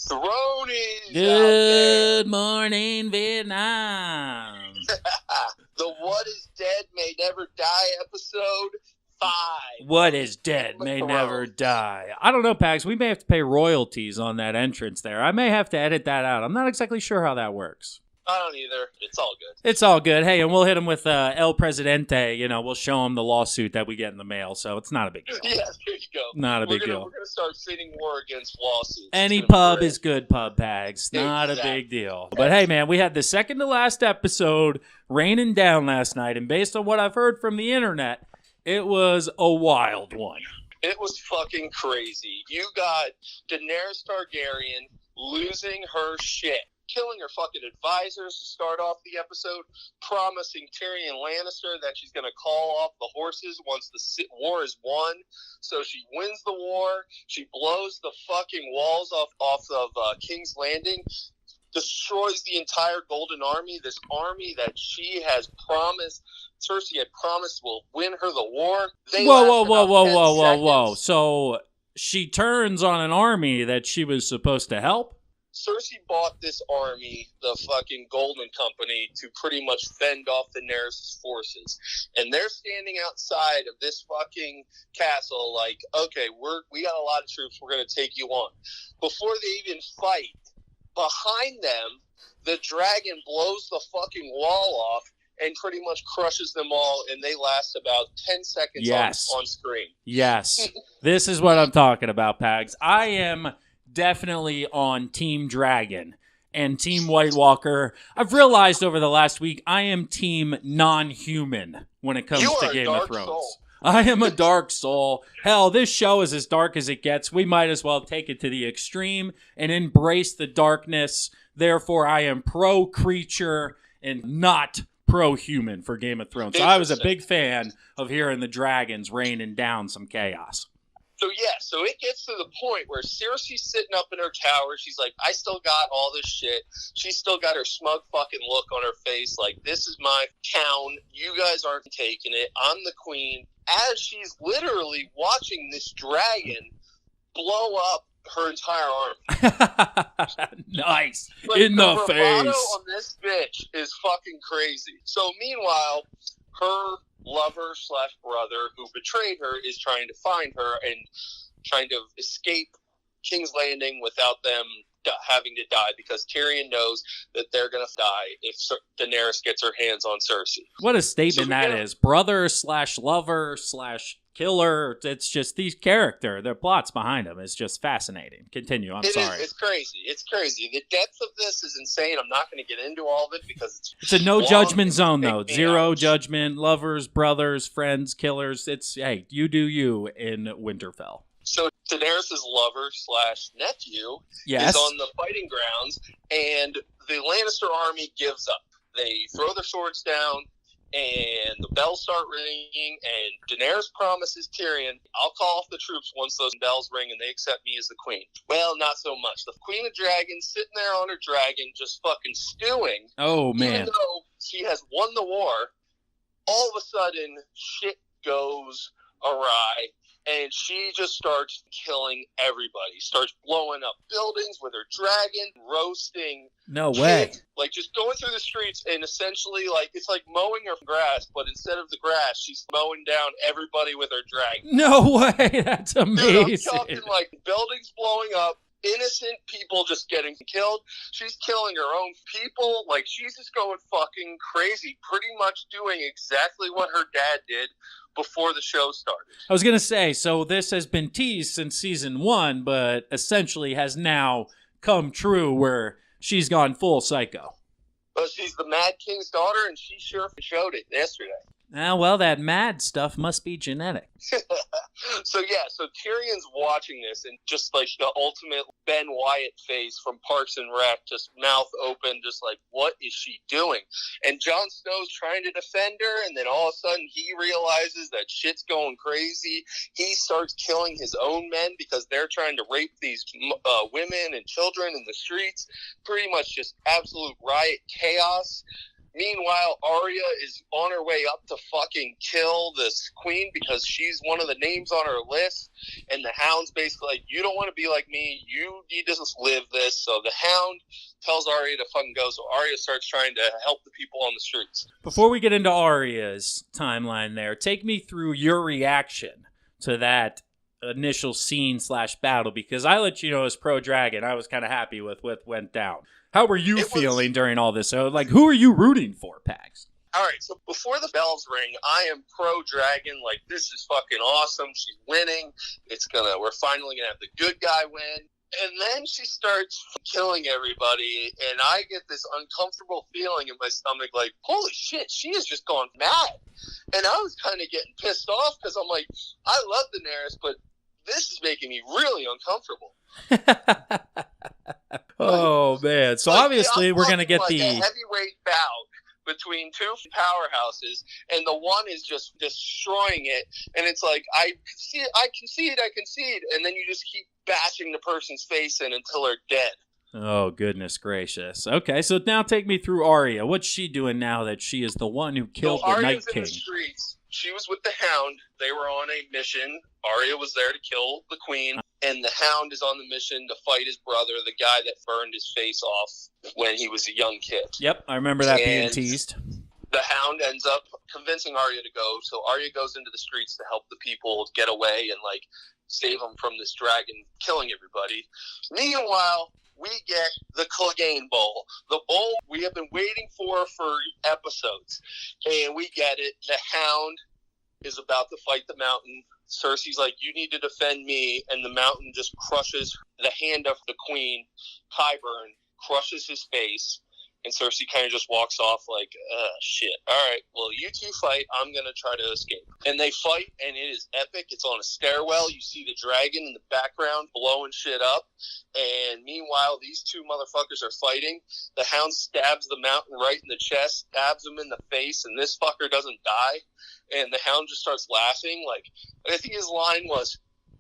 Thronies Good morning, Vietnam. The What is Dead May Never Die episode 5. What is dead may never die. I don't know, Pax. We may have to pay royalties on that entrance there. I may have to edit that out. I'm not exactly sure how that works. I don't either. It's all good. It's all good. Hey, and we'll hit him with El Presidente. You know, we'll show him the lawsuit that we get in the mail, so it's not a big deal. Yeah, there you go. Not a big deal. We're going to start fighting war against lawsuits. Any pub is good pub, Pags. Not a big deal. But hey, man, we had the second to last episode raining down last night, and based on what I've heard from the internet, it was a wild one. It was fucking crazy. You got Daenerys Targaryen losing her shit, killing her fucking advisors to start off the episode, promising Tyrion Lannister that she's going to call off the horses once the war is won. So she wins the war. She blows the fucking walls off of King's Landing, destroys the entire Golden Army, this army that she has promised, Cersei had promised will win her the war. Whoa. So she turns on an army that she was supposed to help? Cersei bought this army, the fucking Golden Company, to pretty much fend off Daenerys' forces. And they're standing outside of this fucking castle like, okay, we got a lot of troops, we're going to take you on. Before they even fight, behind them, the dragon blows the fucking wall off and pretty much crushes them all, and they last about 10 seconds on screen. Yes. This is what I'm talking about, Pags. I am definitely on Team Dragon and Team White Walker. I've realized over the last week I am Team Non-Human when it comes to Game of Thrones. Soul. I am a dark soul. Hell, this show is as dark as it gets. We might as well take it to the extreme and embrace the darkness. Therefore, I am pro-creature and not pro-human for Game of Thrones. So I was a big fan of hearing the dragons raining down some chaos. So it gets to the point where Cersei's sitting up in her tower. She's like, I still got all this shit. She's still got her smug fucking look on her face. Like, this is my town. You guys aren't taking it. I'm the queen. As she's literally watching this dragon blow up her entire army. Nice. Like, in the face. The bravado on this bitch is fucking crazy. So meanwhile, her lover/brother who betrayed her is trying to find her and trying to escape King's Landing without them having to die, because Tyrion knows that they're going to die if Daenerys gets her hands on Cersei. What a statement that is. Brother/lover/killer. It's just these their plots behind them is just fascinating. Continue. I'm sorry. It's crazy. It's crazy. The depth of this is insane. I'm not going to get into all of it because it's a no judgment zone, though. Zero judgment. Lovers, brothers, friends, killers. It's, hey, you do you in Winterfell. So Daenerys' lover/nephew is on the fighting grounds, and the Lannister army gives up. They throw their swords down, and the bells start ringing, and Daenerys promises Tyrion, I'll call off the troops once those bells ring and they accept me as the queen. Well, not so much. The Queen of Dragons sitting there on her dragon just fucking stewing. Oh, man. Even though she has won the war, all of a sudden, shit goes awry. And she just starts killing everybody. Starts blowing up buildings with her dragon, roasting. No way. Like, just going through the streets and essentially, like, it's like mowing her grass, but instead of the grass, she's mowing down everybody with her dragon. No way. That's amazing. Dude, I'm talking, like, buildings blowing up, innocent people just getting killed. She's killing her own people. Like, she's just going fucking crazy, pretty much doing exactly what her dad did before the show started. I was going to say, so this has been teased since season 1, but essentially has now come true where she's gone full psycho. But she's the Mad King's daughter, and she sure showed it yesterday. Well, that mad stuff must be genetic. So Tyrion's watching this, and just like the ultimate Ben Wyatt face from Parks and Rec, just mouth open, just like, what is she doing? And Jon Snow's trying to defend her, and then all of a sudden he realizes that shit's going crazy. He starts killing his own men because they're trying to rape these women and children in the streets. Pretty much just absolute riot chaos. Meanwhile, Arya is on her way up to fucking kill this queen because she's one of the names on her list. And the Hound's basically like, you don't want to be like me. You need to just live this. So the Hound tells Arya to fucking go. So Arya starts trying to help the people on the streets. Before we get into Arya's timeline there, take me through your reaction to that initial scene / battle, because I let you know as pro dragon, I was kind of happy with what went down. How were you feeling during all this? So, like, who are you rooting for, Pags? All right, so before the bells ring, I am pro dragon. Like, this is fucking awesome. She's winning. We're finally gonna have the good guy win. And then she starts killing everybody, and I get this uncomfortable feeling in my stomach, like, holy shit, she has just gone mad. And I was kind of getting pissed off because I'm like, I love Daenerys, but this is making me really uncomfortable. Oh, man. So obviously we're going to get the a heavyweight bout between two powerhouses, and the one is just destroying it. And it's like, I concede, and then you just keep bashing the person's face in until they're dead. Oh, goodness gracious. Okay, so now take me through Arya. What's she doing now that she is the one who killed the Night King? In the streets. She was with the Hound. They were on a mission. Arya was there to kill the queen, and the Hound is on the mission to fight his brother, the guy that burned his face off when he was a young kid. Yep, I remember that being teased. The Hound ends up convincing Arya to go, so Arya goes into the streets to help the people get away and, like, save them from this dragon killing everybody. Meanwhile, we get the Clegane Bowl. The bowl we have been waiting for episodes. And we get it. The Hound is about to fight the Mountain. Cersei's like, you need to defend me. And the Mountain just crushes the hand of the queen, Qyburn, crushes his face. And Cersei kind of just walks off like, shit. All right, well, you two fight. I'm going to try to escape. And they fight, and it is epic. It's on a stairwell. You see the dragon in the background blowing shit up. And meanwhile, these two motherfuckers are fighting. The Hound stabs the Mountain right in the chest, stabs him in the face, and this fucker doesn't die. And the Hound just starts laughing. Like, I think his line was,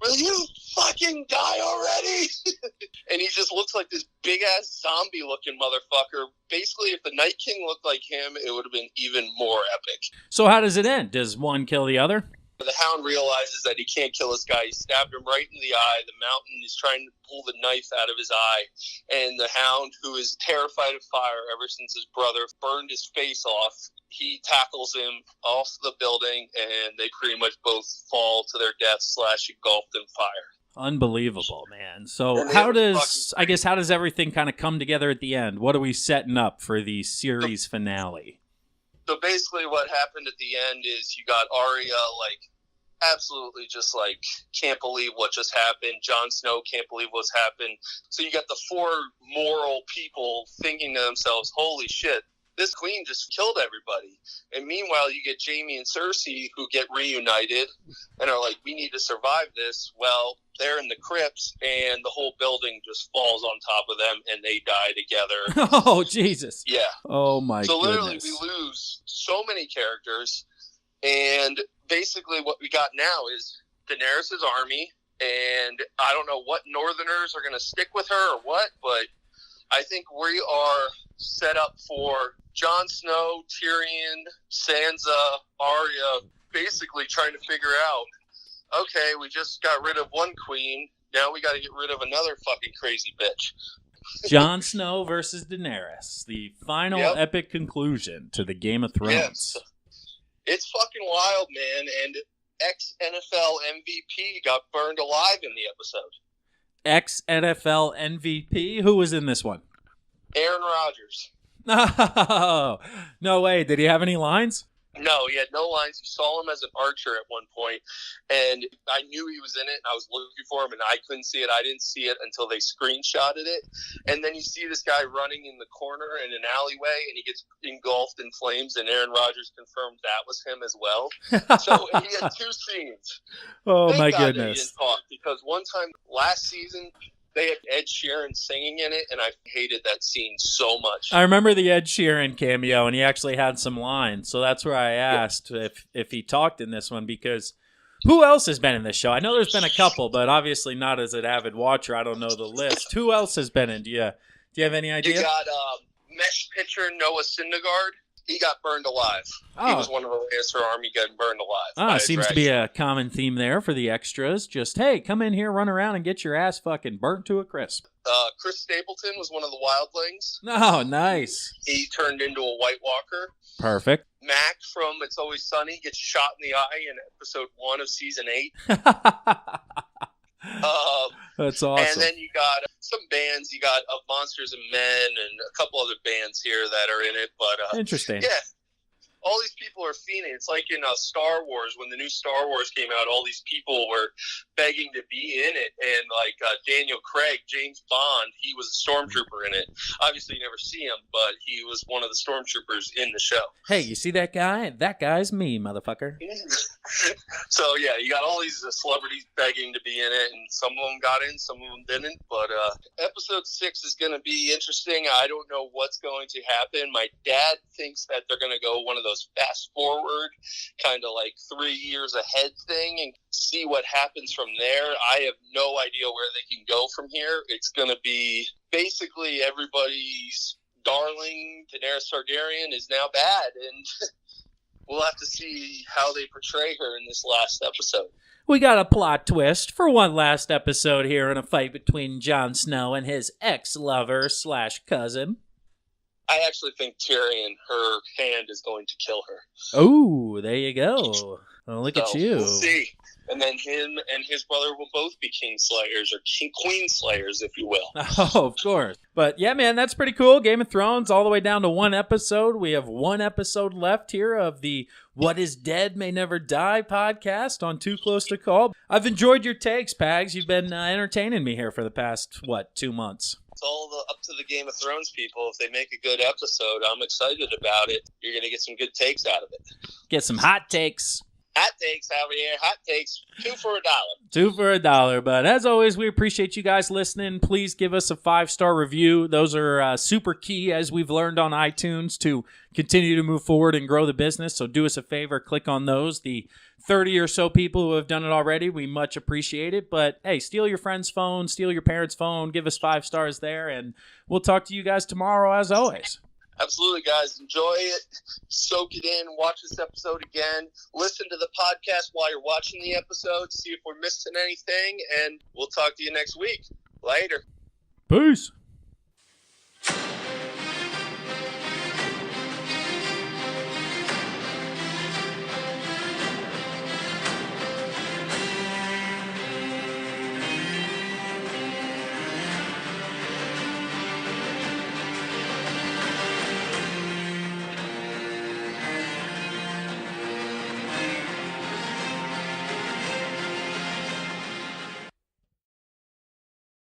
will you fucking die already? And he just looks like this big-ass zombie-looking motherfucker. Basically, if the Night King looked like him, it would have been even more epic. So how does it end? Does one kill the other? The Hound realizes that he can't kill this guy. He stabbed him right in the eye. The Mountain is trying to pull the knife out of his eye. And the Hound, who is terrified of fire ever since his brother burned his face off, he tackles him off the building, and they pretty much both fall to their death / engulfed in fire. Unbelievable, man. So how does everything kind of come together at the end? What are we setting up for the series finale? So basically what happened at the end is you got Arya, like, absolutely just, like, can't believe what just happened. Jon Snow can't believe what's happened. So you got the four moral people thinking to themselves, holy shit, this queen just killed everybody. And meanwhile, you get Jaime and Cersei who get reunited and are like, we need to survive this. Well, they're in the crypts, and the whole building just falls on top of them, and they die together. Oh, Jesus. Yeah. Oh, my goodness. So literally, we lose so many characters, and basically what we got now is Daenerys' army, and I don't know what Northerners are going to stick with her or what, but I think we are set up for Jon Snow, Tyrion, Sansa, Arya, basically trying to figure out, okay, we just got rid of one queen, now we got to get rid of another fucking crazy bitch. Jon Snow versus Daenerys, the final epic conclusion to the Game of Thrones. Yes. It's fucking wild, man, and ex-NFL MVP got burned alive in the episode. Ex-NFL MVP? Who was in this one? Aaron Rodgers. No, no way. Did he have any lines? No, he had no lines. You saw him as an archer at one point, and I knew he was in it, and I was looking for him, and I couldn't see it. I didn't see it until they screenshotted it, and then you see this guy running in the corner in an alleyway, and he gets engulfed in flames, and Aaron Rodgers confirmed that was him as well. So he had two scenes. Oh, Thank my God goodness. that he didn't talk, because one time last season, they had Ed Sheeran singing in it, and I hated that scene so much. I remember the Ed Sheeran cameo, and he actually had some lines. So that's where I asked if he talked in this one, because who else has been in this show? I know there's been a couple, but obviously not as an avid watcher. I don't know the list. Who else has been in? Do you have any idea? You got Mets pitcher Noah Syndergaard. He got burned alive. Oh. He was one of the Lannister army getting burned alive. Oh, seems to be a common theme there for the extras. Just, hey, come in here, run around, and get your ass fucking burnt to a crisp. Chris Stapleton was one of the wildlings. Oh, nice. He turned into a White Walker. Perfect. Mac from It's Always Sunny gets shot in the eye in episode 1 of season 8. That's awesome. And then you got some bands. You got Monsters and Men and a couple other bands here that are in it. But interesting. Yeah. All these people are fiending. It's like in Star Wars, when the new Star Wars came out, all these people were begging to be in it. And like Daniel Craig, James Bond, he was a stormtrooper in it. Obviously, you never see him, but he was one of the stormtroopers in the show. Hey, you see that guy? That guy's me, motherfucker. So, yeah, you got all these celebrities begging to be in it, and some of them got in, some of them didn't. But episode 6 is going to be interesting. I don't know what's going to happen. My dad thinks that they're going to go one of those fast forward, kind of like 3 years ahead thing, and see what happens from there. I have no idea where they can go from here. It's going to be basically everybody's darling Daenerys Targaryen is now bad, and we'll have to see how they portray her in this last episode. We got a plot twist for one last episode here in a fight between Jon Snow and his ex-lover / cousin. I actually think Tyrion, her hand is going to kill her. Oh, there you go. Well, look at you. We'll see. And then him and his brother will both be King Slayers, or Queen Slayers, if you will. Oh, of course. But yeah, man, that's pretty cool. Game of Thrones all the way down to one episode. We have one episode left here of the What Is Dead May Never Die podcast on Too Close to Call. I've enjoyed your takes, Pags. You've been entertaining me here for the past, 2 months? It's all up to the Game of Thrones people. If they make a good episode, I'm excited about it. You're going to get some good takes out of it. Get some hot takes. Hot takes over here. Hot takes. 2 for $1. 2 for $1. But as always, we appreciate you guys listening. Please give us a 5-star review. Those are super key, as we've learned on iTunes, to continue to move forward and grow the business. So do us a favor. Click on those. The 30 or so people who have done it already, we much appreciate it. But hey, steal your friend's phone, steal your parents' phone, give us 5 stars there, and we'll talk to you guys tomorrow as always. Absolutely, guys. Enjoy it. Soak it in. Watch this episode again. Listen to the podcast while you're watching the episode. See if we're missing anything, and we'll talk to you next week. Later. Peace.